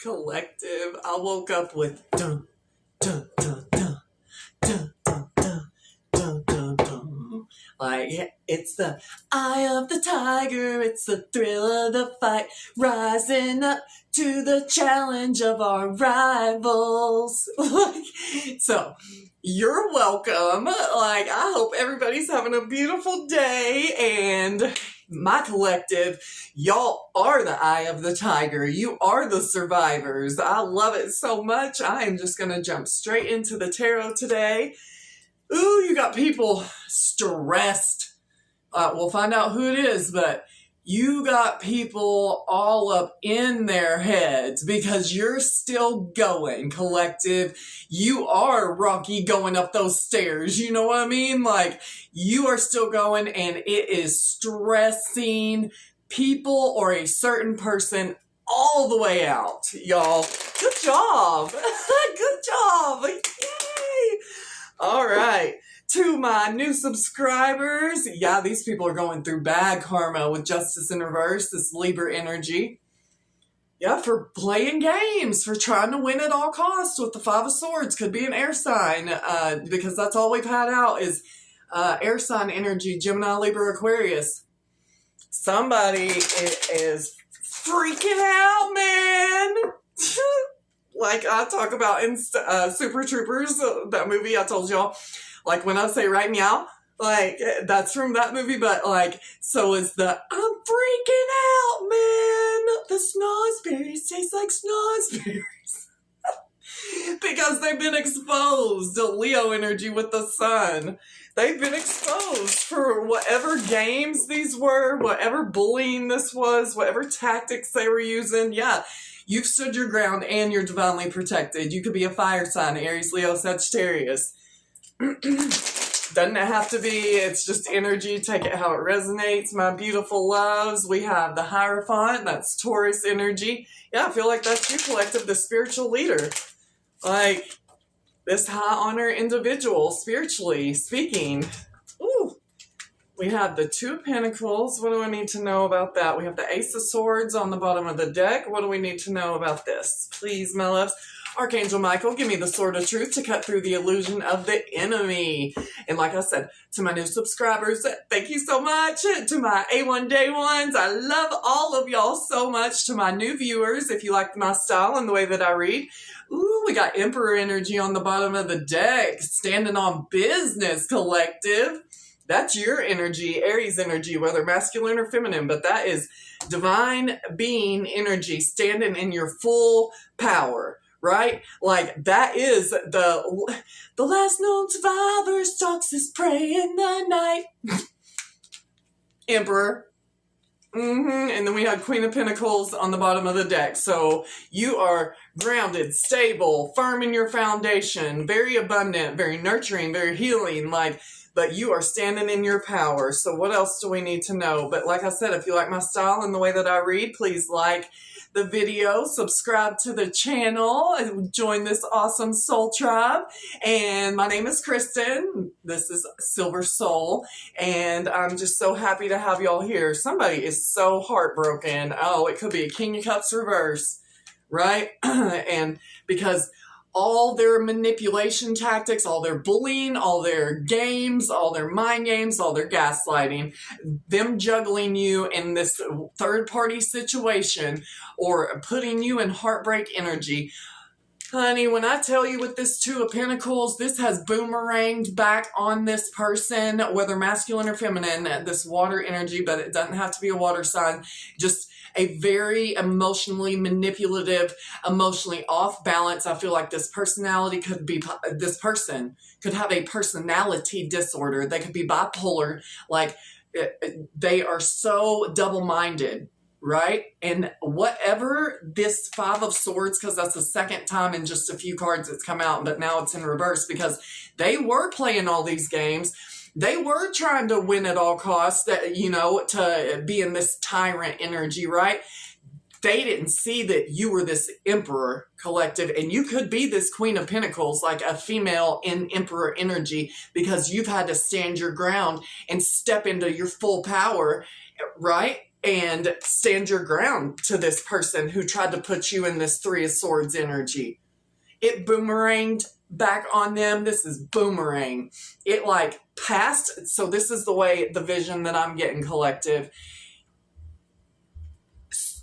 Collective. I woke up with dun dun dun dun dun dun dun dun dun dun. Like it's the eye of the tiger, it's the thrill of the fight, rising up to the challenge of our rivals. So you're welcome. I hope everybody's having a beautiful day, and my collective, y'all are the eye of the tiger. You are the survivors. I love it so much. I am just going to jump straight into the tarot today. Ooh, you got people stressed. We'll find out who it is, but you got people all up in their heads because you're still going, collective. You are Rocky going up those stairs. You know what I mean? You are still going, and it is stressing people or a certain person all the way out, y'all. Good job. Good job. Yay. All right. To my new subscribers, yeah, these people are going through bad karma with Justice in Reverse, this Libra energy. Yeah, for playing games, for trying to win at all costs with the Five of Swords. Could be an air sign, because that's all we've had out is air sign energy, Gemini, Libra, Aquarius. Somebody is freaking out, man. Like I talk about in Super Troopers, that movie I told y'all. When I say right meow, that's from that movie, but so is the I'm freaking out, man. The snozberries taste like snozberries. Because they've been exposed to Leo energy with the sun. They've been exposed for whatever games these were, whatever bullying this was, whatever tactics they were using. Yeah, you've stood your ground and you're divinely protected. You could be a fire sign, Aries, Leo, Sagittarius. Doesn't have to be, it's just energy. Take it how it resonates. My beautiful loves, we have the Hierophant, that's Taurus energy. Yeah, I feel like that's you, collective, the spiritual leader. This high honor individual, spiritually speaking. Ooh. We have the Two of Pentacles. What do I need to know about that? We have the Ace of Swords on the bottom of the deck. What do we need to know about this? Please, my loves. Archangel Michael, give me the sword of truth to cut through the illusion of the enemy. And like I said, to my new subscribers, thank you so much. To my A1 Day Ones, I love all of y'all so much. To my new viewers, if you like my style and the way that I read, ooh, we got Emperor energy on the bottom of the deck. Standing on business, collective. That's your energy, Aries energy, whether masculine or feminine, but that is divine being energy, standing in your full power. Right? That is the last known survivor stalks his prey in the night. Emperor. And then we had Queen of Pentacles on the bottom of the deck. So you are grounded, stable, firm in your foundation, very abundant, very nurturing, very healing, but you are standing in your power. So what else do we need to know? But like I said, if you like my style and the way that I read, please like the video, subscribe to the channel, and join this awesome soul tribe. And my name is Kristen. This is Silver Soul, and I'm just so happy to have y'all here. Somebody is so heartbroken. Oh, it could be a King of Cups reverse, right? And because all their manipulation tactics, all their bullying, all their games, all their mind games, all their gaslighting, them juggling you in this third-party situation or putting you in heartbreak energy. Honey, when I tell you with this Two of Pentacles, this has boomeranged back on this person, whether masculine or feminine, this water energy, but it doesn't have to be a water sign, just a very emotionally manipulative, emotionally off balance. I feel like this person could have a personality disorder. They could be bipolar. They are so double-minded, right? And whatever this Five of Swords, because that's the second time in just a few cards it's come out, but now it's in reverse because they were playing all these games. They were trying to win at all costs, to be in this tyrant energy, right? They didn't see that you were this Emperor, collective, and you could be this Queen of Pentacles, like a female in Emperor energy, because you've had to stand your ground and step into your full power, right? and stand your ground to this person who tried to put you in this Three of Swords energy. It boomeranged back on them. This is boomerang. It like passed. So this is the way, the vision that I'm getting, collective.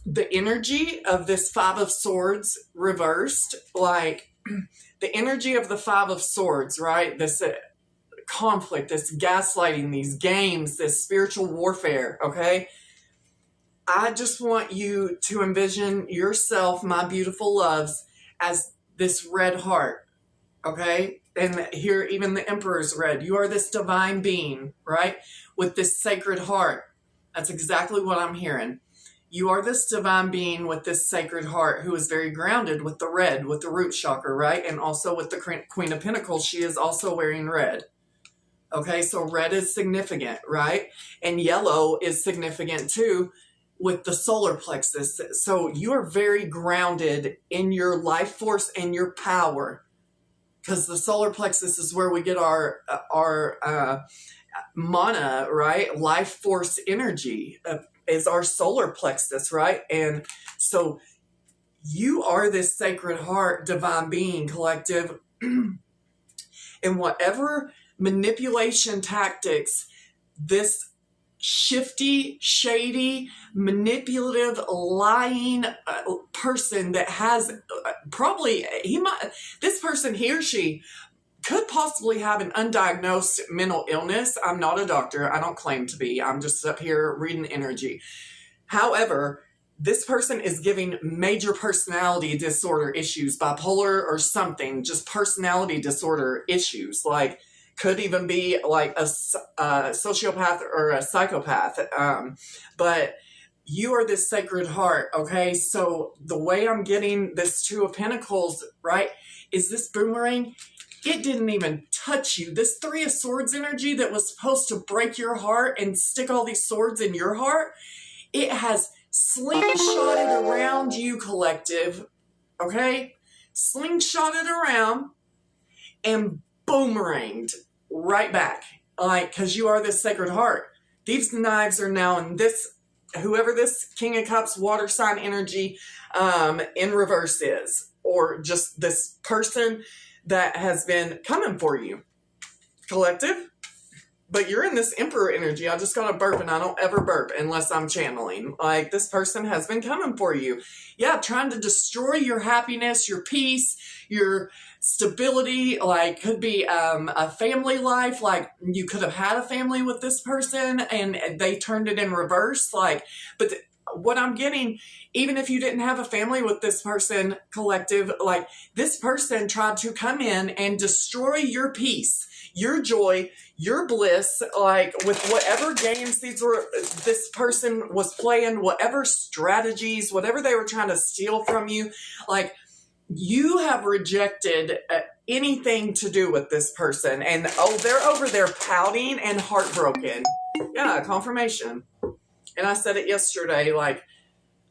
The energy of this Five of Swords reversed, like the energy of the Five of Swords, right? This conflict, this gaslighting, these games, this spiritual warfare, okay? I just want you to envision yourself, my beautiful loves, as this red heart, okay? And here, even the Emperor's red. You are this divine being, right? With this sacred heart. That's exactly what I'm hearing. You are this divine being with this sacred heart who is very grounded with the red, with the root chakra, right? And also with the Queen of Pentacles, she is also wearing red. Okay, so red is significant, right? And yellow is significant too with the solar plexus. So you are very grounded in your life force and your power, because the solar plexus is where we get our mana, right? Life force energy is our solar plexus, right? And so you are this sacred heart, divine being, collective. And whatever manipulation tactics this shifty, shady, manipulative, lying person that has this person, he or she could possibly have an undiagnosed mental illness. I'm not a doctor. I don't claim to be. I'm just up here reading energy. However, this person is giving major personality disorder issues, bipolar or something, just personality disorder issues, like could even be like a sociopath or a psychopath. But you are this sacred heart, okay? So the way I'm getting this Two of Pentacles, right, is this boomerang. It didn't even touch you. This Three of Swords energy that was supposed to break your heart and stick all these swords in your heart, it has slingshotted around you, collective, okay? Slingshotted around and boomeranged right back, like, because you are this sacred heart. These knives are now in this, whoever this King of Cups water sign energy in reverse is, or just this person that has been coming for you, collective. But you're in this Emperor energy. I just got a burp, and I don't ever burp unless I'm channeling. Like, this person has been coming for you. Yeah, trying to destroy your happiness, your peace, your stability. Like, could be a family life. Like, you could have had a family with this person, and they turned it in reverse. Like, but what I'm getting, even if you didn't have a family with this person, collective, like, this person tried to come in and destroy your peace, your joy, your bliss, like, with whatever games this person was playing, whatever strategies, whatever they were trying to steal from you. Like, you have rejected anything to do with this person, and they're over there pouting and heartbroken. Yeah, confirmation. And I said it yesterday, like,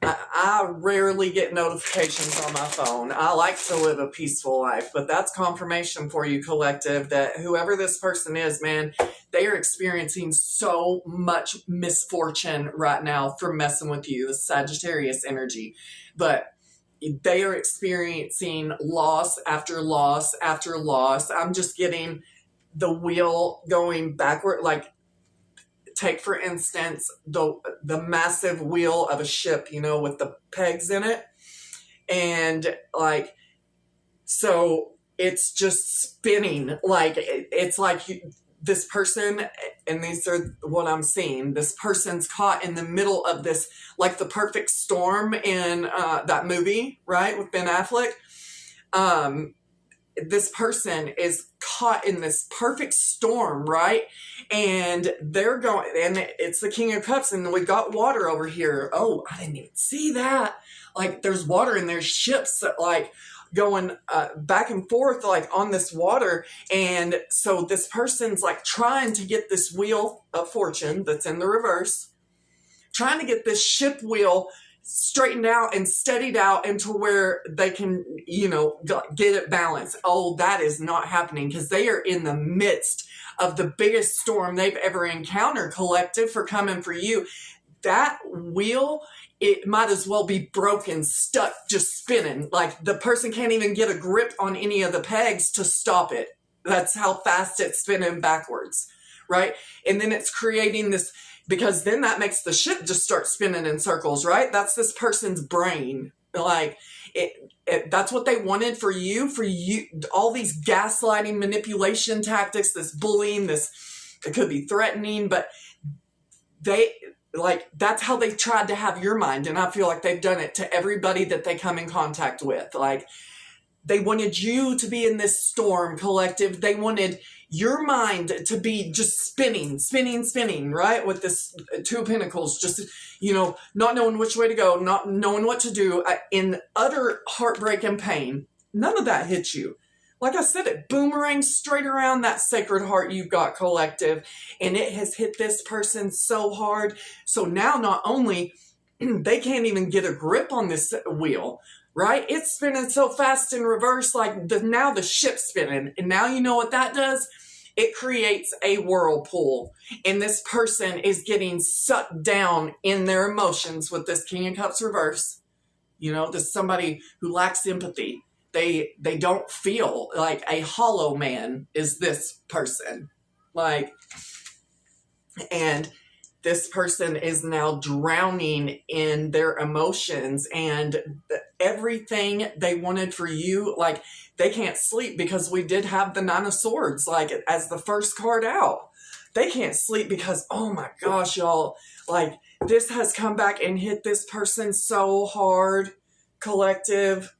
I rarely get notifications on my phone. I like to live a peaceful life, but that's confirmation for you, collective, that whoever this person is, man, they are experiencing so much misfortune right now for messing with you, the Sagittarius energy. But they are experiencing loss after loss after loss. I'm just getting the wheel going backward, like, take, for instance, the massive wheel of a ship, you know, with the pegs in it. And, like, so it's just spinning. Like, it's like this person, and these are what I'm seeing, this person's caught in the middle of this, like the perfect storm in that movie, right, with Ben Affleck. This person is caught in this perfect storm, right? And they're going, and it's the King of Cups, and we got water over here. Oh, I didn't even see that. Like, there's water, and there's ships that, like, going back and forth, like, on this water. And so this person's, like, trying to get this wheel of fortune that's in the reverse, trying to get this ship wheel straightened out and steadied out into where they can, you know, get it balanced. Oh, that is not happening, because they are in the midst of the biggest storm they've ever encountered, collective, for coming for you. that wheel, it might as well be broken, stuck, just spinning. Like the person can't even get a grip on any of the pegs to stop it. That's how fast it's spinning backwards, right? And then it's creating this, because then that makes the ship just start spinning in circles, right? That's this person's brain. Like that's what they wanted for you, all these gaslighting, manipulation tactics, this bullying, this, it could be threatening, but that's how they tried to have your mind. And I feel like they've done it to everybody that they come in contact with. Like, they wanted you to be in this storm, collective. They wanted your mind to be just spinning, right? With this Two of Pentacles, just, not knowing which way to go, not knowing what to do, in utter heartbreak and pain. None of that hits you. Like I said, it boomerangs straight around that sacred heart you've got, collective. And it has hit this person so hard. So now not only they can't even get a grip on this wheel, right? It's spinning so fast in reverse, like now the ship's spinning. And now you know what that does? It creates a whirlpool. And this person is getting sucked down in their emotions with this King of Cups reverse. This is somebody who lacks empathy. They don't feel like a hollow man is this person. And this person is now drowning in their emotions and everything they wanted for you. Like, they can't sleep because we did have the Nine of Swords, like, as the first card out. They can't sleep because, oh my gosh, y'all, like, this has come back and hit this person so hard, collective.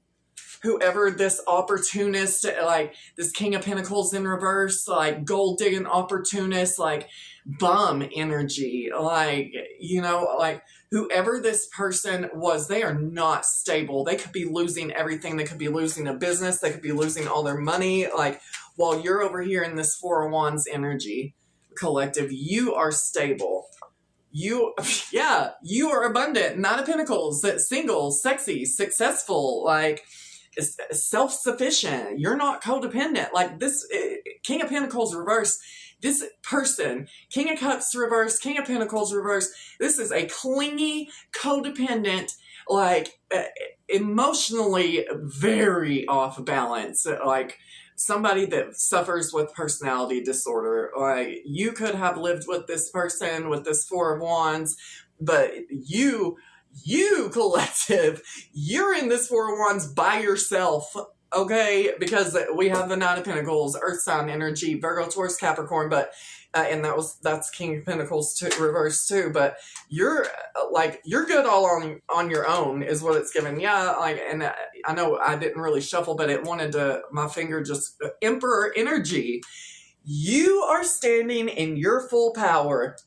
Whoever this opportunist, like this King of Pentacles in reverse, like gold digging opportunist, like bum energy, like, whoever this person was, they are not stable. They could be losing everything. They could be losing a business. They could be losing all their money. Like, while you're over here in this Four of Wands energy, collective, you are stable. You are abundant. Nine of Pentacles, single, sexy, successful, like, self-sufficient. You're not codependent. Like, this King of Pentacles reverse, this person, King of Cups reverse, King of Pentacles reverse, this is a clingy, codependent, like, emotionally very off balance, like somebody that suffers with personality disorder. Like, you could have lived with this person with this Four of Wands, but you collective, you're in this Four of Wands by yourself, okay? Because we have the Nine of Pentacles, Earth sign energy, Virgo, Taurus, Capricorn, but and that's King of Pentacles reverse too. But you're good all on your own is what it's giving. Yeah, like, and I know I didn't really shuffle, but it wanted to, my finger just, Emperor energy. You are standing in your full power,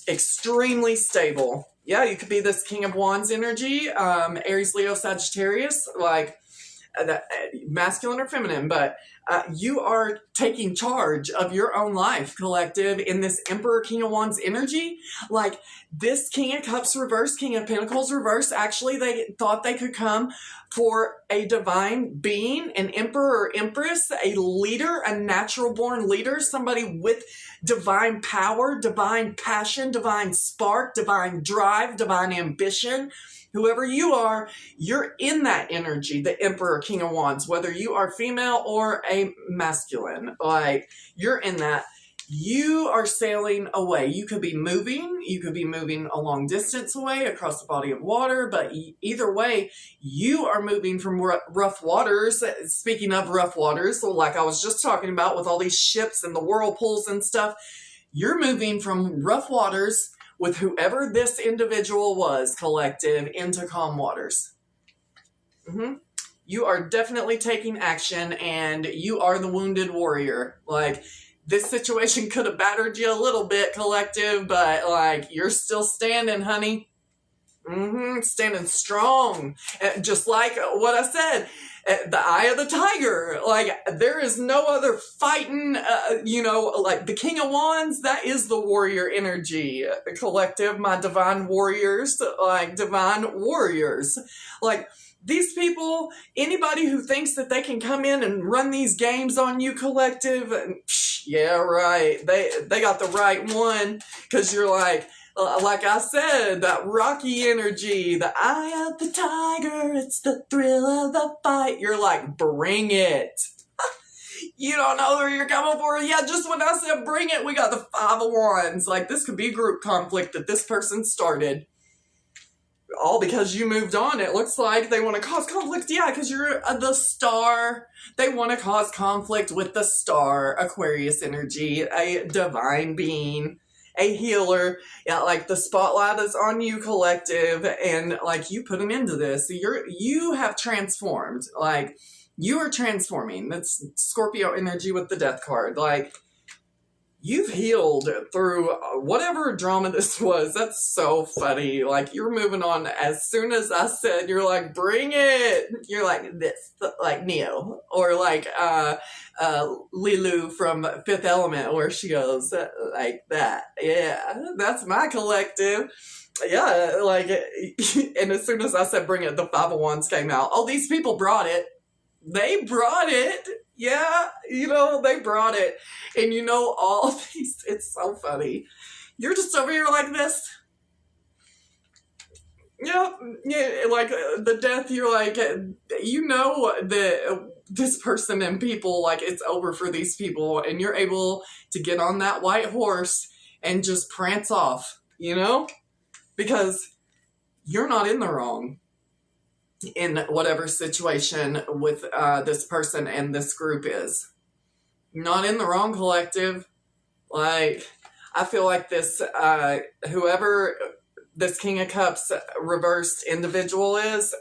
extremely stable. Yeah, you could be this King of Wands energy, Aries, Leo, Sagittarius, like masculine or feminine, but you are taking charge of your own life, collective, in this Emperor, King of Wands energy. Like, this King of Cups reverse, King of Pentacles reverse, actually they thought they could come for a divine being, an emperor or empress, a leader, a natural born leader, somebody with divine power, divine passion, divine spark, divine drive, divine ambition. Whoever you are, you're in that energy, the Emperor, King of Wands, whether you are female or a masculine, like, you're in that. You are sailing away. You could be moving a long distance away across the body of water, but either way, you are moving from rough waters. Speaking of rough waters, like I was just talking about with all these ships and the whirlpools and stuff, you're moving from rough waters with whoever this individual was, collective, into calm waters. You are definitely taking action, and you are the wounded warrior. Like, this situation could have battered you a little bit, collective, but, like, you're still standing, honey. Standing strong. Just like what I said, the eye of the tiger. Like, there is no other fighting, like the King of Wands, that is the warrior energy, collective, my divine warriors, like divine warriors. Like, these people, anybody who thinks that they can come in and run these games on you, collective, yeah, right. They got the right one, because you're like Like I said, that Rocky energy, the eye of the tiger, it's the thrill of the fight. You're like, bring it. You don't know who you're coming for. Yeah, just when I said bring it, we got the Five of Wands. Like, this could be group conflict that this person started. All because you moved on. It looks like they want to cause conflict. Yeah, because you're the star. They want to cause conflict with the star, Aquarius energy, a divine being, a healer. Yeah, like the spotlight is on you, collective, and like you put an end to this. You have transformed. Like, you are transforming. That's Scorpio energy with the Death card. Like, you've healed through whatever drama this was. That's so funny. Like, you're moving on. As soon as I said, you're like, bring it. You're like this, like Neo, or like Lilu from Fifth Element, where she goes like that. Yeah, that's my collective. Yeah, like, and as soon as I said bring it, the Five of Wands came out. Oh, these people brought it. They brought it. Yeah, they brought it. And all these, it's so funny. You're just over here like this. Yeah, like the Death, you're like, that this person and people, like, it's over for these people, and you're able to get on that white horse and just prance off, because you're not in the wrong in whatever situation with this person and this group is. Not in the wrong, collective. Like, I feel like this, whoever this King of Cups reversed individual is,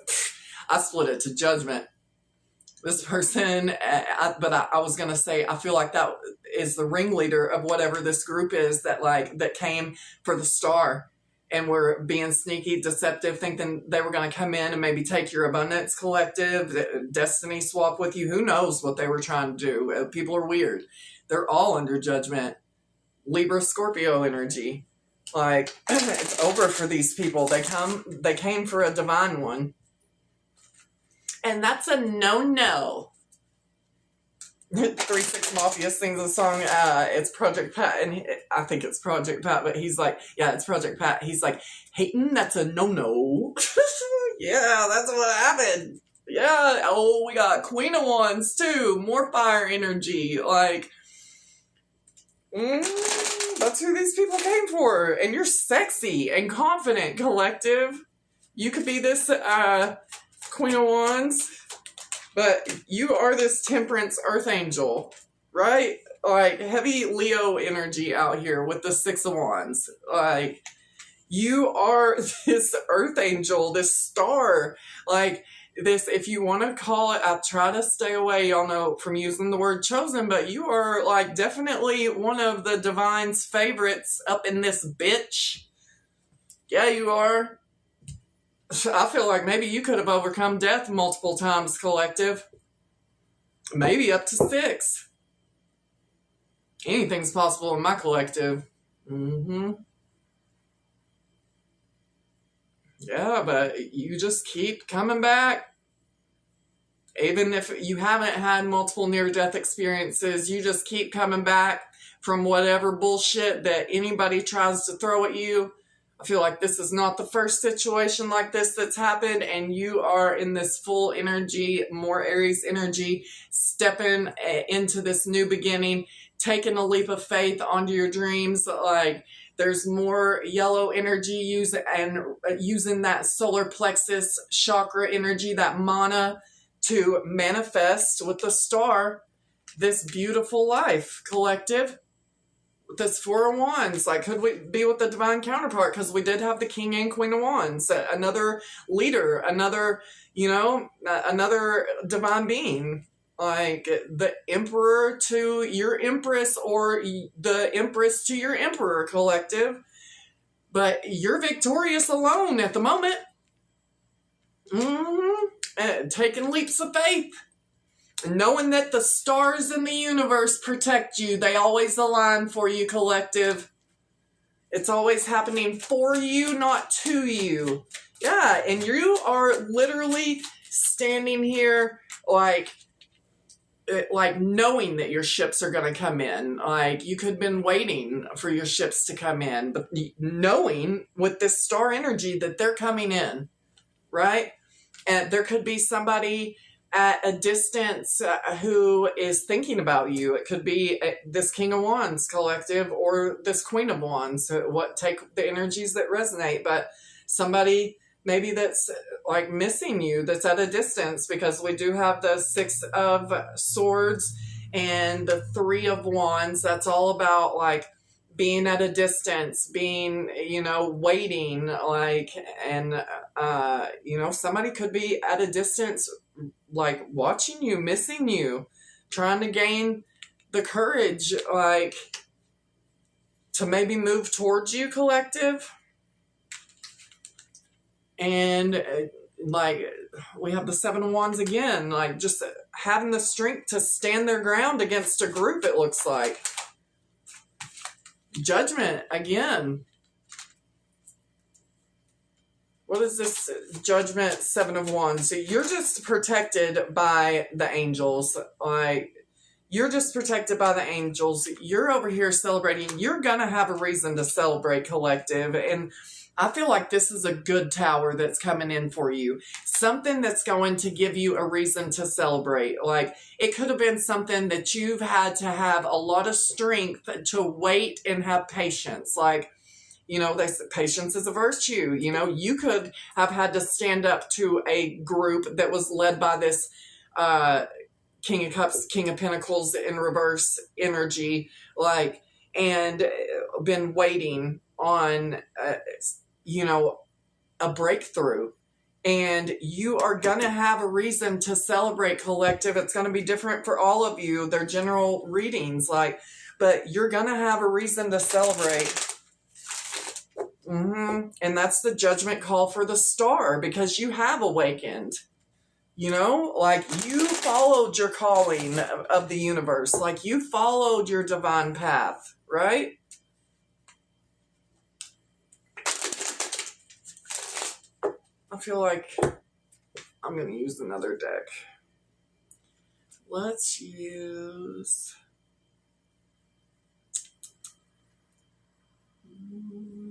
I split it to Judgment. This person, but I was going to say, I feel like that is the ringleader of whatever this group is that came for the star. And were being sneaky, deceptive, thinking they were going to come in and maybe take your abundance, collective, destiny swap with you. Who knows what they were trying to do? People are weird. They're all under judgment. Libra, Scorpio energy. Like, it's over for these people. They came for a divine one. And that's a no-no. 3-6 Mafia sings a song, it's Project Pat, and I think it's Project Pat, but he's like, yeah, it's Project Pat. He's like, hating, that's a no-no. Yeah, that's what happened. Yeah, oh, we got Queen of Wands, too. More fire energy. Like, that's who these people came for. And you're sexy and confident, collective. You could be this, Queen of Wands. But you are this Temperance Earth Angel, right? Like, heavy Leo energy out here with the Six of Wands. Like, you are this Earth Angel, this star. Like, this, if you want to call it, I try to stay away, y'all know, from using the word chosen, but you are, like, definitely one of the divine's favorites up in this bitch. Yeah, you are. I feel like maybe you could have overcome death multiple times, collective. Maybe up to 6. Anything's possible in my collective. Yeah, but you just keep coming back. Even if you haven't had multiple near-death experiences, you just keep coming back from whatever bullshit that anybody tries to throw at you. I feel like this is not the first situation like this that's happened, and you are in this full energy, more Aries energy, stepping into this new beginning, taking a leap of faith onto your dreams. Like, there's more yellow energy using that solar plexus chakra energy, that mana, to manifest with the star this beautiful life, collective. This Four of Wands, like, could we be with the divine counterpart? Because we did have the King and Queen of Wands, another leader, another divine being, like the Emperor to your Empress, or the Empress to your Emperor, collective. But you're victorious alone at the moment. Taking leaps of faith. Knowing that the stars in the universe protect you. They always align for you, collective. It's always happening for you, not to you. Yeah, and you are literally standing here like like knowing that your ships are going to come in. Like you could have been waiting for your ships to come in, but knowing with this star energy that they're coming in, right? And there could be somebody at a distance who is thinking about you. It could be this King of Wands collective or this Queen of Wands. Take the energies that resonate, but somebody maybe that's like missing you, that's at a distance, because we do have the Six of Swords and the Three of Wands. That's all about like being at a distance, being, waiting, like, and, somebody could be at a distance, like watching you, missing you, trying to gain the courage, like, to maybe move towards you, collective. And like we have the Seven of Wands again, like just having the strength to stand their ground against a group, it looks like. Judgment again. What is this Judgment, Seven of Wands? So you're just protected by the angels. Like, you're just protected by the angels. You're over here celebrating. You're going to have a reason to celebrate, collective. And I feel like this is a good tower that's coming in for you. Something that's going to give you a reason to celebrate. Like, it could have been something that you've had to have a lot of strength to wait and have patience. Like, they say patience is a virtue. You could have had to stand up to a group that was led by this King of Cups, King of Pentacles in reverse energy, like, and been waiting on, a breakthrough. And you are going to have a reason to celebrate, collective. It's going to be different for all of you. They're general readings, but you're going to have a reason to celebrate. And that's the judgment call for the star, because you have awakened. Like you followed your calling of the universe. Like you followed your divine path, right? I feel like I'm going to use another deck. Let's use...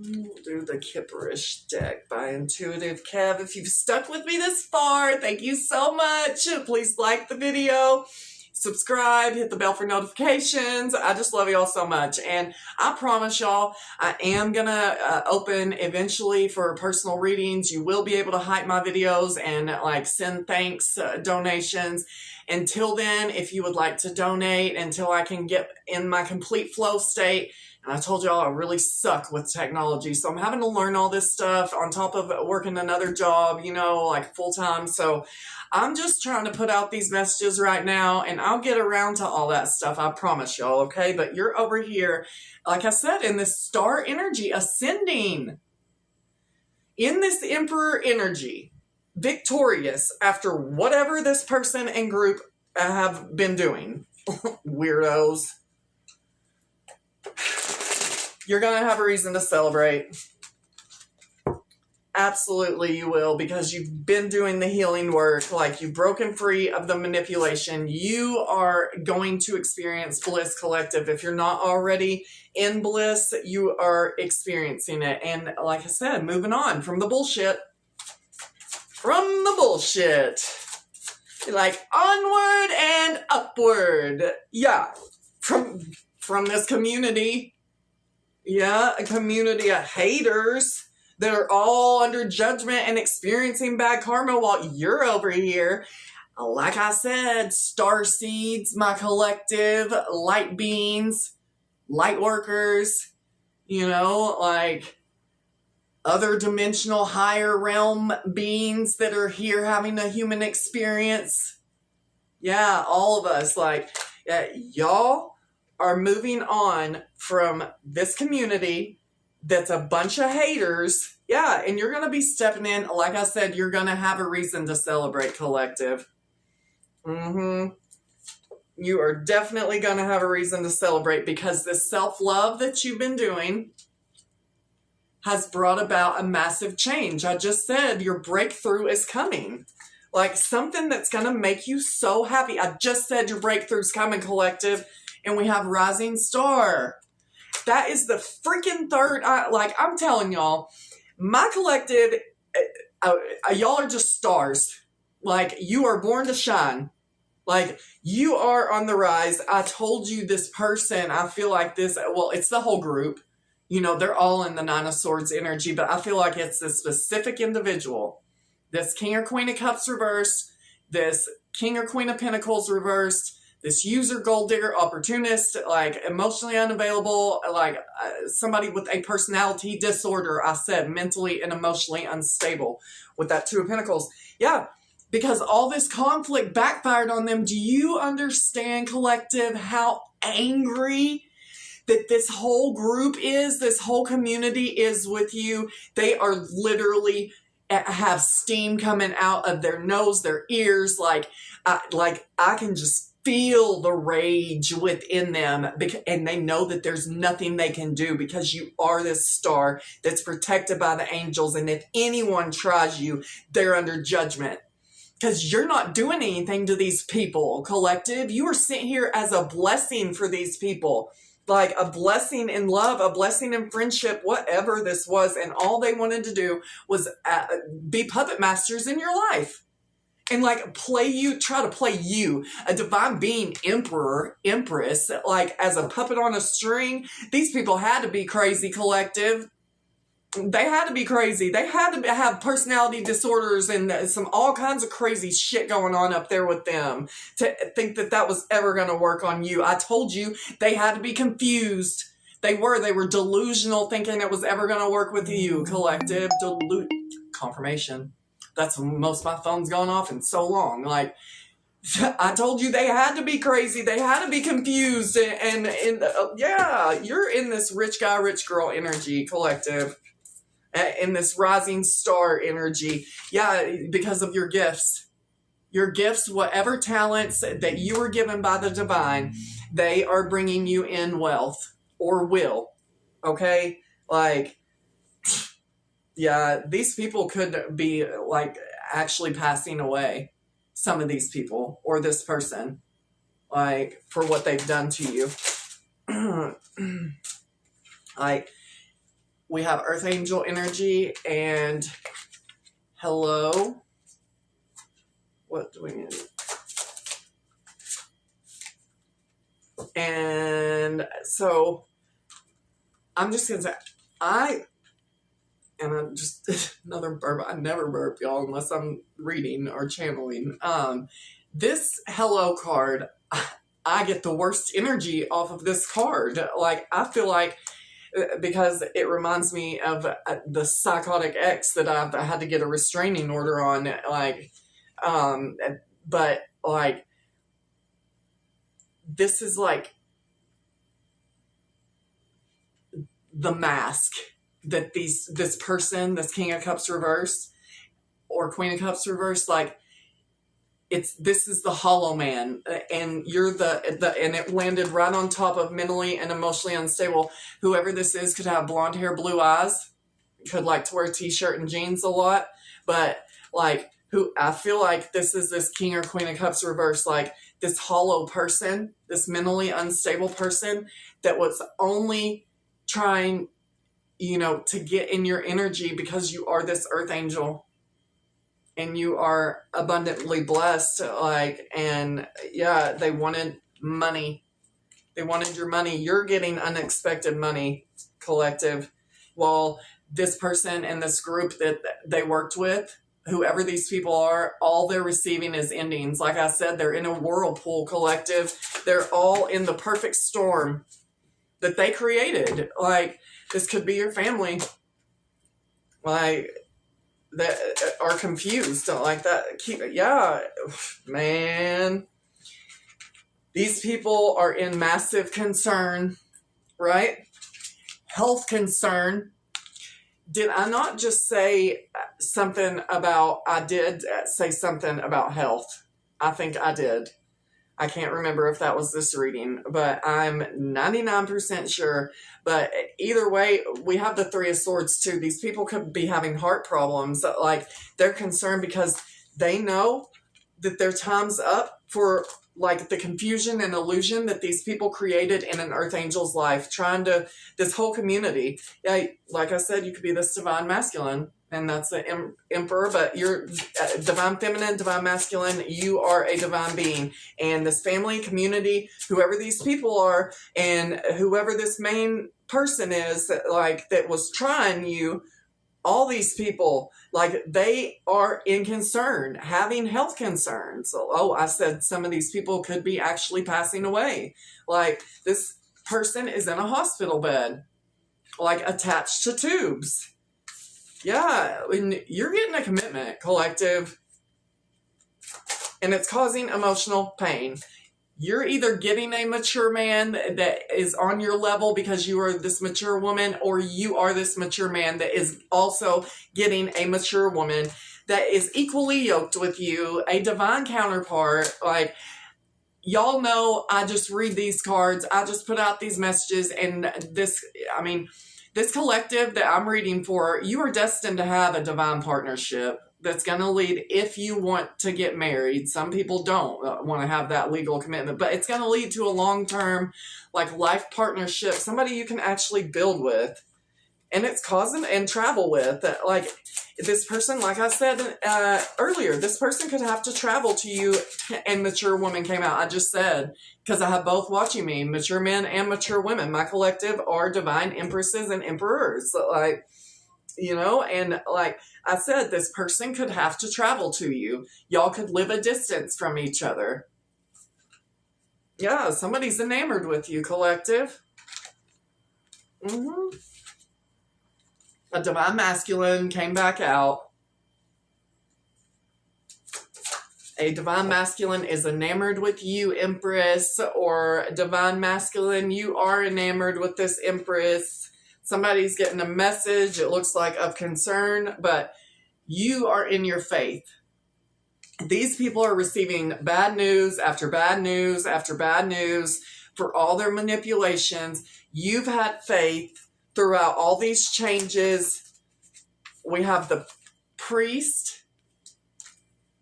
We'll do the Kipperish deck by Intuitive Kev. If you've stuck with me this far, thank you so much. Please like the video, subscribe, hit the bell for notifications. I just love y'all so much. And I promise y'all, I am going to open eventually for personal readings. You will be able to hype my videos and send thanks donations. Until then, if you would like to donate until I can get in my complete flow state. And I told y'all I really suck with technology, so I'm having to learn all this stuff on top of working another job, full time. So I'm just trying to put out these messages right now, and I'll get around to all that stuff. I promise y'all, okay? But you're over here, like I said, in this star energy, ascending. In this Emperor energy, victorious after whatever this person and group have been doing. Weirdos. You're going to have a reason to celebrate. Absolutely you will, because you've been doing the healing work. Like, you've broken free of the manipulation. You are going to experience bliss, collective. If you're not already in bliss, you are experiencing it. And like I said, moving on from the bullshit. From the bullshit. Like, onward and upward. Yeah. From this community. Yeah, a community of haters that are all under judgment and experiencing bad karma while you're over here. Like I said, star seeds, my collective, light beings, light workers, other dimensional higher realm beings that are here having a human experience. Yeah, all of us, y'all are moving on from this community that's a bunch of haters. Yeah, and you're going to be stepping in. Like I said, you're going to have a reason to celebrate, collective. You are definitely going to have a reason to celebrate, because this self-love that you've been doing has brought about a massive change. I just said your breakthrough is coming. Like something that's going to make you so happy. I just said your breakthrough's coming, collective. And we have Rising Star. That is the freaking third. I'm telling y'all, my collective, y'all are just stars. Like, you are born to shine. Like, you are on the rise. I told you this person, I feel like this, well, it's the whole group. You know, they're all in the Nine of Swords energy, but I feel like it's this specific individual. This King or Queen of Cups reversed, this King or Queen of Pentacles reversed, this user, gold digger, opportunist, like emotionally unavailable, like somebody with a personality disorder, I said, mentally and emotionally unstable with that Two of Pentacles. Yeah, because all this conflict backfired on them. Do you understand, collective, how angry that this whole group is, this whole community is with you? They are literally have steam coming out of their nose, their ears, like I can just feel the rage within them, and they know that there's nothing they can do because you are this star that's protected by the angels, and if anyone tries you, they're under judgment because you're not doing anything to these people, collective. You are sent here as a blessing for these people, like a blessing in love, a blessing in friendship, whatever this was, and all they wanted to do was be puppet masters in your life. And like try to play you, a divine being, emperor, empress, like as a puppet on a string. These people had to be crazy, collective. They had to be crazy. They had to have personality disorders and all kinds of crazy shit going on up there with them to think that that was ever going to work on you. I told you they had to be confused. They were delusional, thinking it was ever going to work with you, collective. Confirmation. That's most of my phone's gone off in so long. Like, I told you they had to be crazy. They had to be confused. Yeah, you're in this rich guy, rich girl energy, collective. In this rising star energy. Yeah, because of your gifts. Your gifts, whatever talents that you were given by the divine, they are bringing you in wealth or will. Okay? Like, yeah, these people could be like actually passing away. Some of these people or this person, like for what they've done to you. Like, we have Earth Angel energy and hello. What do we need? And so I'm just going to say, and I'm just, another burp. I never burp, y'all, unless I'm reading or channeling. This hello card, I get the worst energy off of this card. Like, I feel like, because it reminds me of the psychotic ex that I had to get a restraining order on. Like, but like, this is like the mask that this person, this King of Cups reverse or Queen of Cups reverse, like this is the hollow man, and you're and it landed right on top of mentally and emotionally unstable. Whoever this is could have blonde hair, blue eyes, could like to wear a t-shirt and jeans a lot, but like I feel like this is this King or Queen of Cups reverse, like this hollow person, this mentally unstable person that was only trying, to get in your energy because you are this earth angel and you are abundantly blessed. Like, and yeah, they wanted money. They wanted your money. You're getting unexpected money, collective. While this person and this group that they worked with, whoever these people are, all they're receiving is endings. Like I said, they're in a whirlpool, collective. They're all in the perfect storm that they created. Like, this could be your family. Like, that are confused. Like that. Yeah, man. These people are in massive concern, right? Health concern. Did I not just say something about, I did say something about health. I think I did. I can't remember if that was this reading, but I'm 99% sure. But either way, we have the Three of Swords too. These people could be having heart problems. Like, they're concerned because they know that their time's up for like the confusion and illusion that these people created in an earth angel's life, trying to, this whole community. Yeah, like I said, you could be this divine masculine, and that's the emperor, but you're divine feminine, divine masculine. You are a divine being, and this family, community, whoever these people are, and whoever this main person is that was trying you, all these people, like, they are in concern, having health concerns. Oh, I said some of these people could be actually passing away. Like, this person is in a hospital bed, like, attached to tubes. Yeah, and you're getting a commitment, collective, and it's causing emotional pain. You're either getting a mature man that is on your level because you are this mature woman, or you are this mature man that is also getting a mature woman that is equally yoked with you, a divine counterpart. Like, y'all know, I just read these cards, I just put out these messages, and this collective that I'm reading for, you are destined to have a divine partnership that's going to lead, if you want to get married. Some people don't want to have that legal commitment, but it's going to lead to a long-term, like, life partnership, somebody you can actually build with, and it's causing, and travel with. Like, this person, like I said earlier, this person could have to travel to you, and mature woman came out. I just said, because I have both watching me, mature men and mature women. My collective are divine empresses and emperors. Like, and like I said, this person could have to travel to you. Y'all could live a distance from each other. Yeah, somebody's enamored with you, collective. A divine masculine came back out. A divine masculine is enamored with you, Empress, or divine masculine, you are enamored with this Empress. Somebody's getting a message, it looks like, of concern, but you are in your faith. These people are receiving bad news after bad news after bad news for all their manipulations. You've had faith throughout all these changes. We have the priest.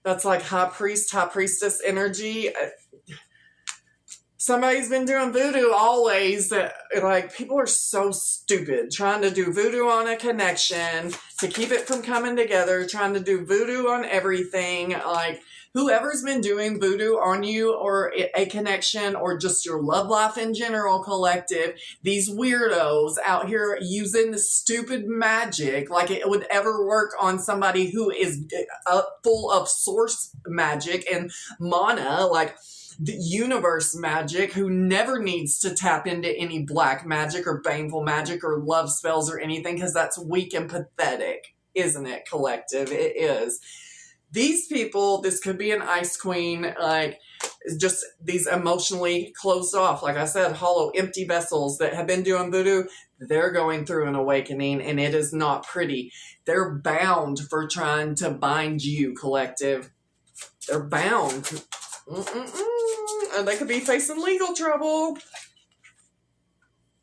That's like high priest, high priestess energy. Somebody's been doing voodoo always. Like, people are so stupid trying to do voodoo on a connection to keep it from coming together, trying to do voodoo on everything. Like, whoever's been doing voodoo on you, or a connection, or just your love life in general, collective, these weirdos out here using the stupid magic like it would ever work on somebody who is full of source magic and mana, like the universe magic, who never needs to tap into any black magic or baneful magic or love spells or anything, because that's weak and pathetic, isn't it, collective? It is. These people, this could be an ice queen, like, just these emotionally closed off, like I said, hollow, empty vessels that have been doing voodoo. They're going through an awakening, and it is not pretty. They're bound for trying to bind you, collective. They're bound. And they could be facing legal trouble.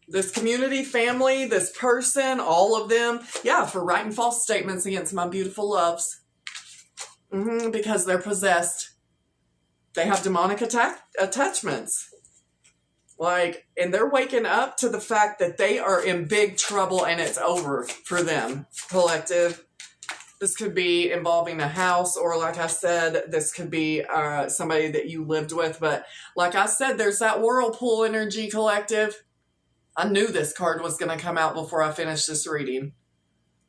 This community, family, this person, all of them, yeah, for writing false statements against my beautiful loves. Because they're possessed. They have demonic attachments. Like, and they're waking up to the fact that they are in big trouble and it's over for them, collective. This could be involving a house, or like I said, this could be somebody that you lived with. But like I said, there's that whirlpool energy, collective. I knew this card was going to come out before I finished this reading.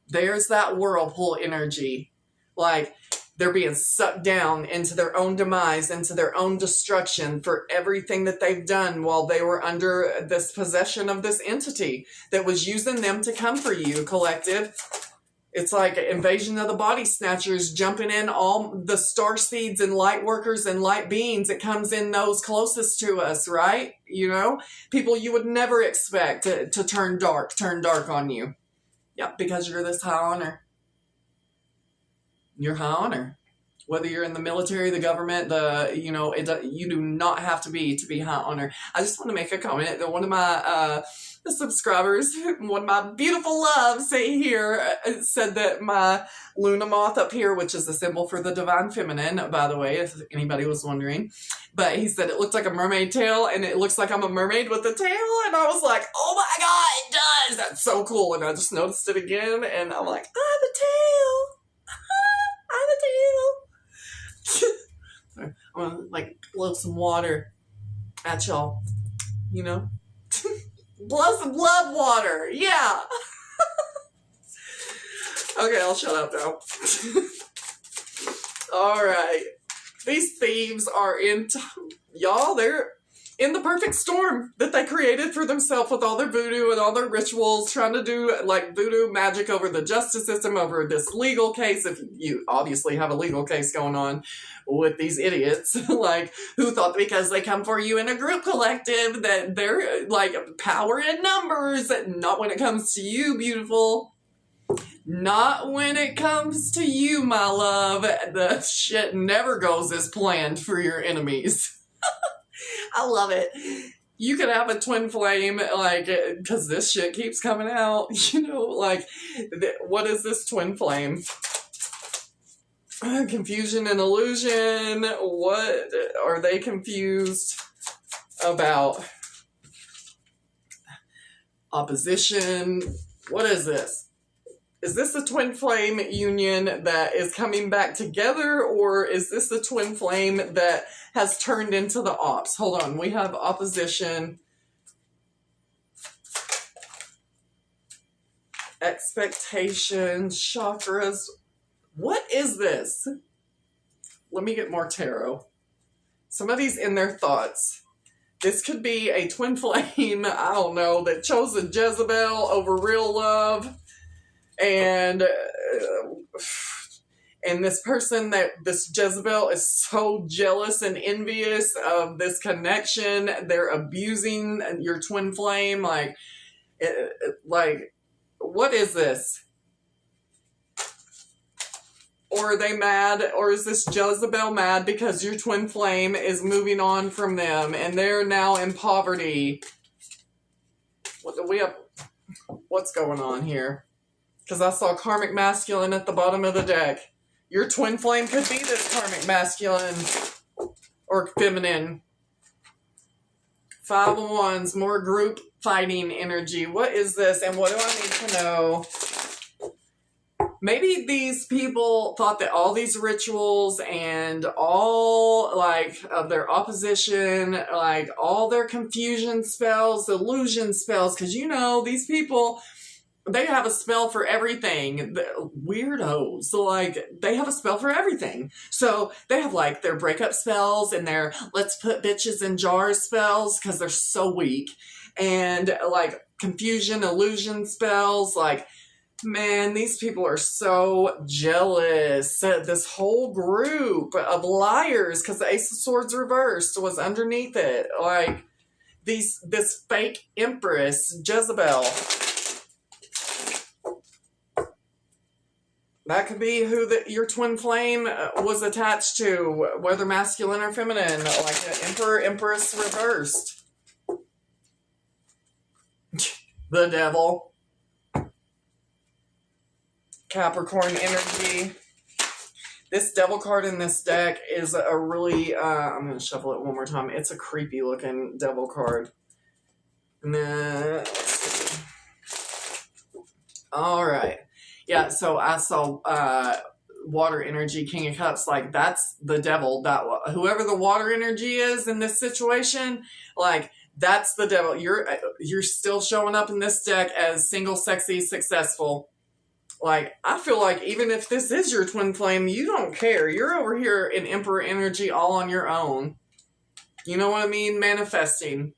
There's that whirlpool energy. Like, they're being sucked down into their own demise, into their own destruction for everything that they've done while they were under this possession of this entity that was using them to come for you, collective. It's like an invasion of the body snatchers, jumping in all the star seeds and light workers and light beings. It comes in those closest to us, right? People you would never expect to turn dark on you. Yep, because you're this high honor. You're high honor. Whether you're in the military, the government, you do not have to be high on her. I just want to make a comment that one of my subscribers, one of my beautiful loves here, said that my Luna moth up here, which is a symbol for the divine feminine, by the way, if anybody was wondering, but he said it looked like a mermaid tail, and it looks like I'm a mermaid with a tail, and I was like, oh my god, it does! That's so cool, and I just noticed it again, and I'm like, I'm a tail! I'm a tail! I'm gonna like blow some water at y'all, you know? Blow some love water, yeah! Okay, I'll shut up now. Alright. These thieves are y'all, they're in the perfect storm that they created for themselves with all their voodoo and all their rituals, trying to do like voodoo magic over the justice system, over this legal case. If you obviously have a legal case going on with these idiots, like, who thought because they come for you in a group collective that they're like power in numbers. Not when it comes to you, beautiful. Not when it comes to you, my love. The shit never goes as planned for your enemies. I love it. You could have a twin flame, like, because this shit keeps coming out, you know, like, what is this twin flame? Confusion and illusion. What are they confused about? Opposition. What is this? Is this a twin flame union that is coming back together, or is this the twin flame that has turned into the ops? Hold on, we have opposition, expectations, chakras. What is this? Let me get more tarot. Somebody's in their thoughts. This could be a twin flame, I don't know, that chose a Jezebel over real love. And this person, this Jezebel is so jealous and envious of this connection. They're abusing your twin flame. Like, what is this? Or are they mad? Or is this Jezebel mad because your twin flame is moving on from them and they're now in poverty? What's going on here? Because I saw karmic masculine at the bottom of the deck. Your twin flame could be this karmic masculine or feminine. 5 of Wands, more group fighting energy. What is this, and what do I need to know? Maybe these people thought that all these rituals and all, like, of their opposition, like, all their confusion spells, illusion spells, because, you know, these people, they have a spell for everything. The weirdos. So, like, they have a spell for everything. So, they have, like, their breakup spells and their let's put bitches in jars spells because they're so weak. And, like, confusion, illusion spells. Like, man, these people are so jealous. This whole group of liars, because the Ace of Swords reversed was underneath it. Like, this fake empress, Jezebel. That could be who your twin flame was attached to, whether masculine or feminine, like an Emperor, Empress reversed. The Devil. Capricorn energy. This Devil card in this deck is a really, I'm going to shuffle it one more time. It's a creepy looking Devil card. And then, let's see. All right. Yeah, so I saw water energy, King of Cups, like, that's the devil. That whoever the water energy is in this situation, like, that's the devil. You're still showing up in this deck as single, sexy, successful. Like, I feel like even if this is your twin flame, you don't care. You're over here in Emperor energy all on your own. You know what I mean? Manifesting.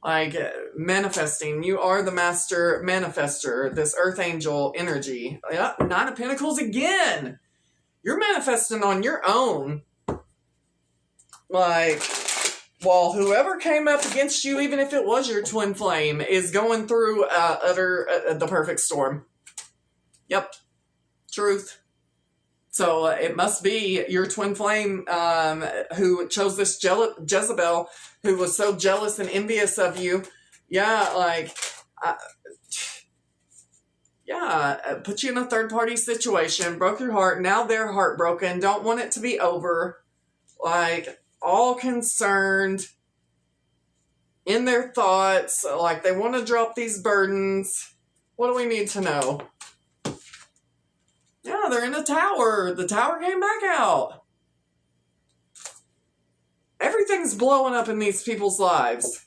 Like, manifesting. You are the master manifester. This earth angel energy. Yeah, 9 of Pentacles again. You're manifesting on your own. Like, while whoever came up against you, even if it was your twin flame, is going through the perfect storm. Yep. Truth. So it must be your twin flame who chose this Jezebel, who was so jealous and envious of you. Yeah, like, put you in a third party situation, broke your heart. Now they're heartbroken, don't want it to be over. Like, all concerned in their thoughts, like they want to drop these burdens. What do we need to know? Yeah, they're in a tower. The tower came back out. Everything's blowing up in these people's lives.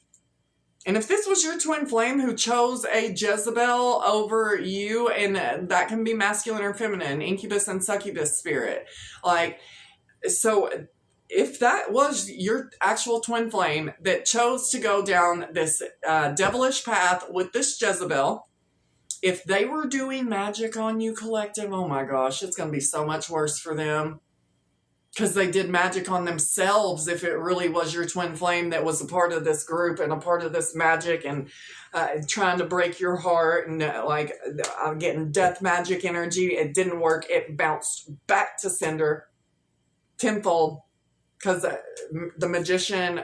And if this was your twin flame who chose a Jezebel over you, and that can be masculine or feminine, incubus and succubus spirit. Like, so if that was your actual twin flame that chose to go down this devilish path with this Jezebel, if they were doing magic on you, collective, oh my gosh, it's going to be so much worse for them. Because they did magic on themselves if it really was your twin flame that was a part of this group and a part of this magic and trying to break your heart and I'm getting death magic energy. It didn't work. It bounced back to sender tenfold because the magician,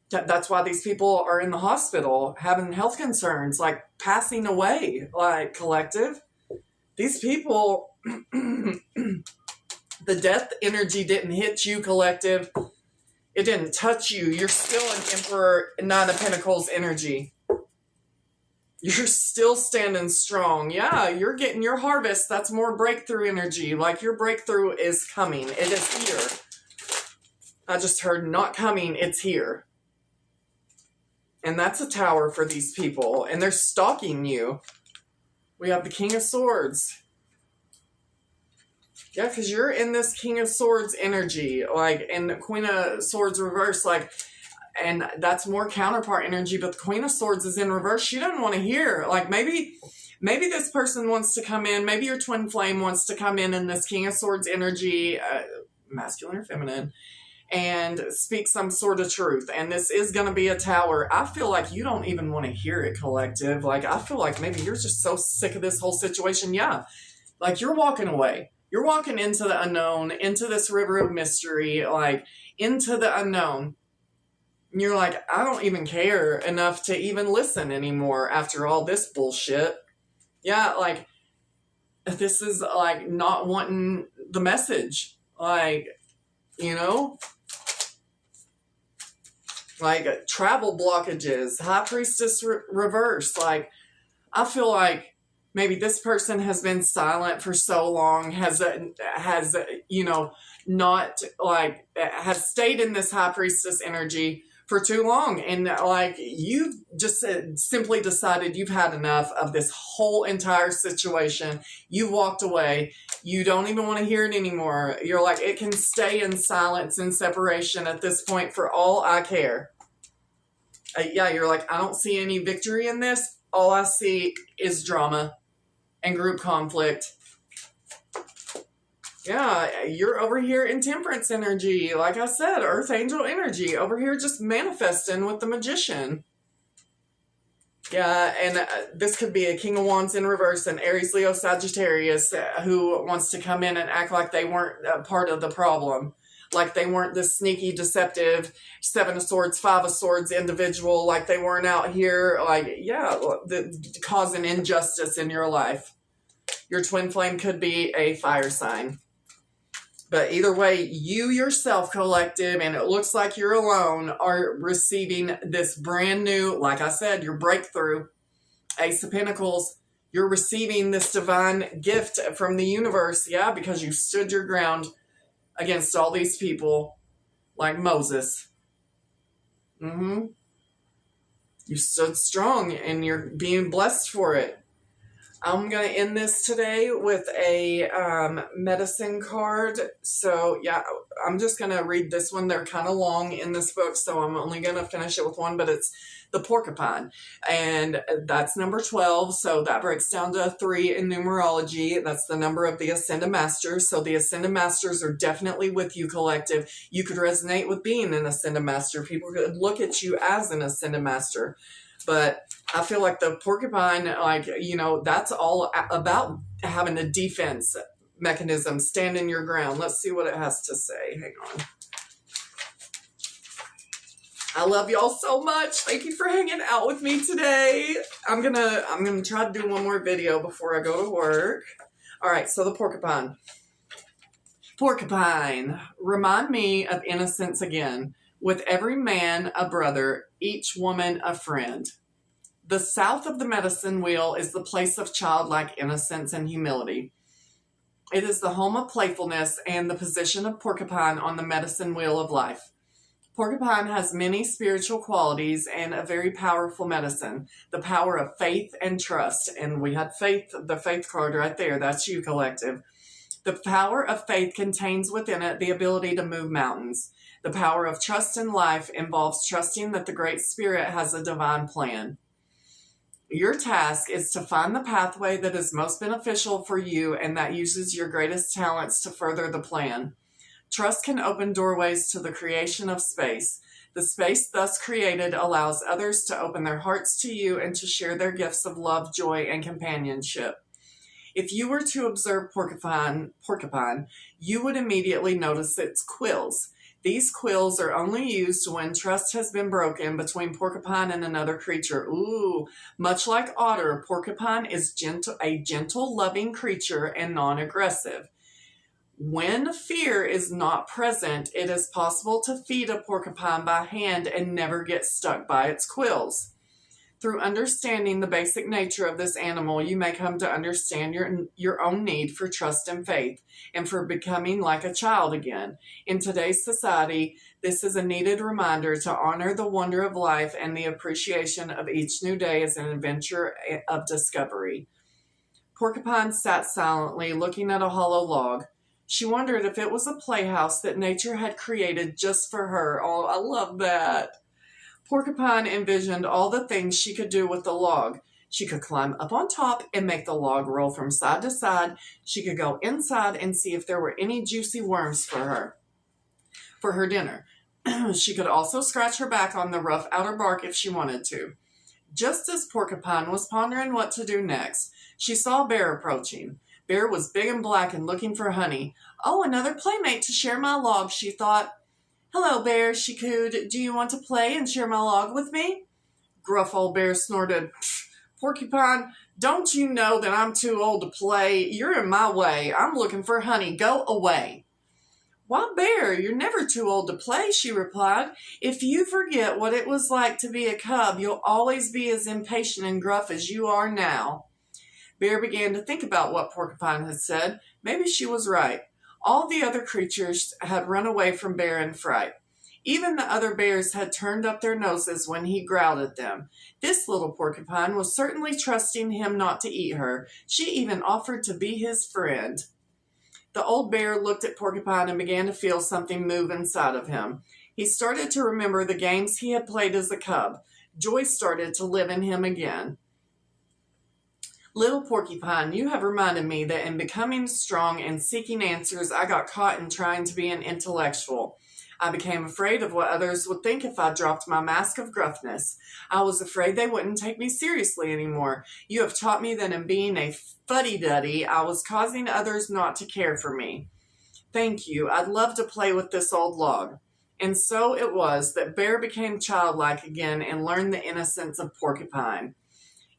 that's why these people are in the hospital having health concerns, like passing away, like collective. These people... The death energy didn't hit you, collective. It didn't touch you. You're still an Emperor, Nine of Pentacles energy. You're still standing strong. Yeah, you're getting your harvest. That's more breakthrough energy. Like, your breakthrough is coming. It is here. I just heard not coming. It's here. And that's a tower for these people. And they're stalking you. We have the King of Swords. Yeah, because you're in this King of Swords energy, like, and the Queen of Swords reverse, like, and that's more counterpart energy, but the Queen of Swords is in reverse. She doesn't want to hear, like, maybe this person wants to come in, maybe your twin flame wants to come in this King of Swords energy, masculine or feminine, and speak some sort of truth, and this is going to be a tower. I feel like you don't even want to hear it, collective. Like, I feel like maybe you're just so sick of this whole situation. Yeah, like, you're walking away. You're walking into the unknown, into this river of mystery, like, into the unknown. And you're like, I don't even care enough to even listen anymore after all this bullshit. Yeah, like, this is, like, not wanting the message. Like, you know? Like, travel blockages, High Priestess reverse. Like, I feel like maybe this person has been silent for so long, has stayed in this High Priestess energy for too long. And like, you've just simply decided you've had enough of this whole entire situation. You walked away. You don't even want to hear it anymore. You're like, it can stay in silence and separation at this point for all I care. Yeah, you're like, I don't see any victory in this. All I see is drama and group conflict. Yeah, you're over here in Temperance energy. Like I said, Earth Angel energy. Over here just manifesting with the Magician. Yeah, and this could be a King of Wands in reverse, an Aries, Leo, Sagittarius who wants to come in and act like they weren't part of the problem. Like they weren't this sneaky, deceptive, Seven of Swords, Five of Swords individual. Like they weren't out here, like, yeah, causing injustice in your life. Your twin flame could be a fire sign. But either way, you yourself, collective, and it looks like you're alone, are receiving this brand new, like I said, your breakthrough. Ace of Pentacles, you're receiving this divine gift from the universe, yeah, because you stood your ground against all these people like Moses. You stood strong and you're being blessed for it. I'm going to end this today with a medicine card. So, yeah, I'm just going to read this one. They're kind of long in this book, so I'm only going to finish it with one, but it's the porcupine. And that's number 12, so that breaks down to 3 in numerology. That's the number of the Ascended Masters. So the Ascended Masters are definitely with you, collective. You could resonate with being an Ascended Master. People could look at you as an Ascended Master. But I feel like the porcupine, like, you know, that's all about having a defense, mechanism, stand in your ground. Let's see what it has to say. Hang on. I love y'all so much. Thank you for hanging out with me today. I'm gonna try to do one more video before I go to work. All right, so the porcupine. Porcupine, remind me of innocence again. With every man a brother, each woman a friend. The south of the medicine wheel is the place of childlike innocence and humility. It is the home of playfulness and the position of porcupine on the medicine wheel of life. Porcupine has many spiritual qualities and a very powerful medicine, the power of faith and trust. And we had faith, the faith card right there. That's you, collective. The power of faith contains within it the ability to move mountains. The power of trust in life involves trusting that the Great Spirit has a divine plan. Your task is to find the pathway that is most beneficial for you and that uses your greatest talents to further the plan. Trust can open doorways to the creation of space. The space thus created allows others to open their hearts to you and to share their gifts of love, joy, and companionship. If you were to observe porcupine, you would immediately notice its quills. These quills are only used when trust has been broken between porcupine and another creature. Ooh, much like otter, porcupine is a gentle, loving creature and non-aggressive. When fear is not present, it is possible to feed a porcupine by hand and never get stuck by its quills. Through understanding the basic nature of this animal, you may come to understand your own need for trust and faith, and for becoming like a child again. In today's society, this is a needed reminder to honor the wonder of life and the appreciation of each new day as an adventure of discovery. Porcupine sat silently, looking at a hollow log. She wondered if it was a playhouse that nature had created just for her. Oh, I love that. Porcupine envisioned all the things she could do with the log. She could climb up on top and make the log roll from side to side. She could go inside and see if there were any juicy worms for her dinner. She could also scratch her back on the rough outer bark if she wanted to. Just as Porcupine was pondering what to do next, she saw Bear approaching. Bear was big and black and looking for honey. Oh, another playmate to share my log, she thought. Hello, Bear, she cooed. Do you want to play and share my log with me? Gruff old Bear snorted. Porcupine, don't you know that I'm too old to play? You're in my way. I'm looking for honey. Go away. Why, Bear, you're never too old to play, she replied. If you forget what it was like to be a cub, you'll always be as impatient and gruff as you are now. Bear began to think about what Porcupine had said. Maybe she was right. All the other creatures had run away from Bear in fright. Even the other bears had turned up their noses when he growled at them. This little porcupine was certainly trusting him not to eat her. She even offered to be his friend. The old bear looked at Porcupine and began to feel something move inside of him. He started to remember the games he had played as a cub. Joy started to live in him again. Little Porcupine, you have reminded me that in becoming strong and seeking answers, I got caught in trying to be an intellectual. I became afraid of what others would think if I dropped my mask of gruffness. I was afraid they wouldn't take me seriously anymore. You have taught me that in being a fuddy-duddy, I was causing others not to care for me. Thank you. I'd love to play with this old log. And so it was that Bear became childlike again and learned the innocence of Porcupine.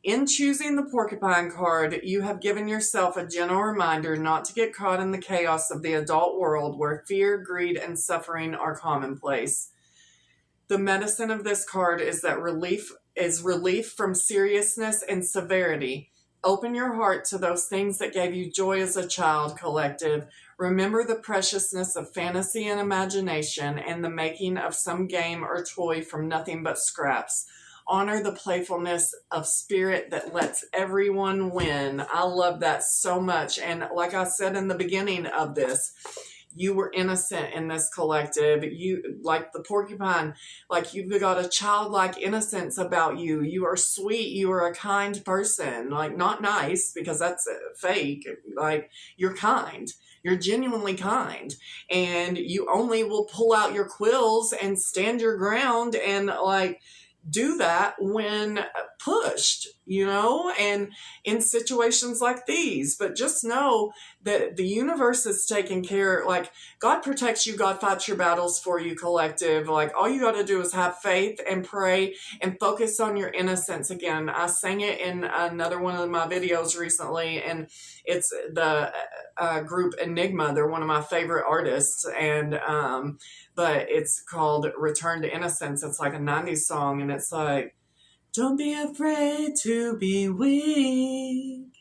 In choosing the Porcupine card, you have given yourself a gentle reminder not to get caught in the chaos of the adult world where fear, greed, and suffering are commonplace. The medicine of this card is that relief from seriousness and severity. Open your heart to those things that gave you joy as a child, collective. Remember the preciousness of fantasy and imagination and the making of some game or toy from nothing but scraps. Honor the playfulness of spirit that lets everyone win. I love that so much. And like I said in the beginning of this, you were innocent in this collective. You, like the porcupine, like you've got a childlike innocence about you. You are sweet. You are a kind person. Like, not nice, because that's fake. Like, you're kind. You're genuinely kind. And you only will pull out your quills and stand your ground and, like, do that when pushed. and in situations like these. But just know that the universe is taking care, like, God protects you, God fights your battles for you, collective. Like, all you got to do is have faith and pray and focus on your innocence again. I sang it in another one of my videos recently, and it's the group Enigma. They're one of my favorite artists, and but it's called Return to Innocence. It's like a 90s song, and it's like, don't be afraid to be weak.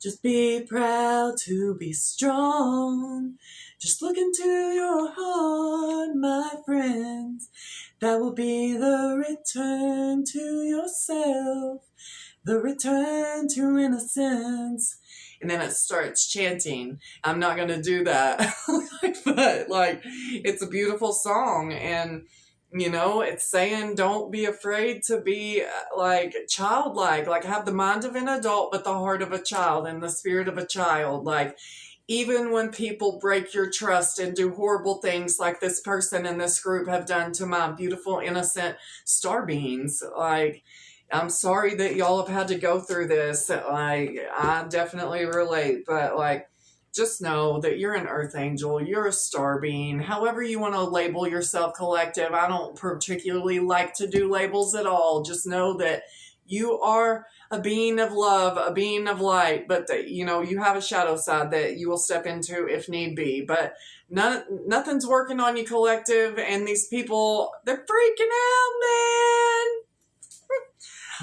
Just be proud to be strong. Just look into your heart, my friends. That will be the return to yourself, the return to innocence. And then it starts chanting. I'm not going to do that. But, like, it's a beautiful song. And, it's saying don't be afraid to be, like, childlike. Like, have the mind of an adult, but the heart of a child and the spirit of a child. Like, even when people break your trust and do horrible things like this person and this group have done to my beautiful, innocent star beings, like, I'm sorry that y'all have had to go through this. Like, I definitely relate, but, like, just know that you're an earth angel. You're a star being. However you want to label yourself, collective. I don't particularly like to do labels at all. Just know that you are a being of love, a being of light, but that, you have a shadow side that you will step into if need be. But nothing's working on you, collective, and these people, they're freaking out, man.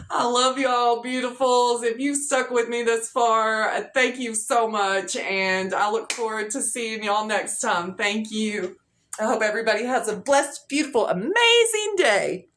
I love y'all, beautifuls. If you stuck with me this far, thank you so much, and I look forward to seeing y'all next time. Thank you. I hope everybody has a blessed, beautiful, amazing day.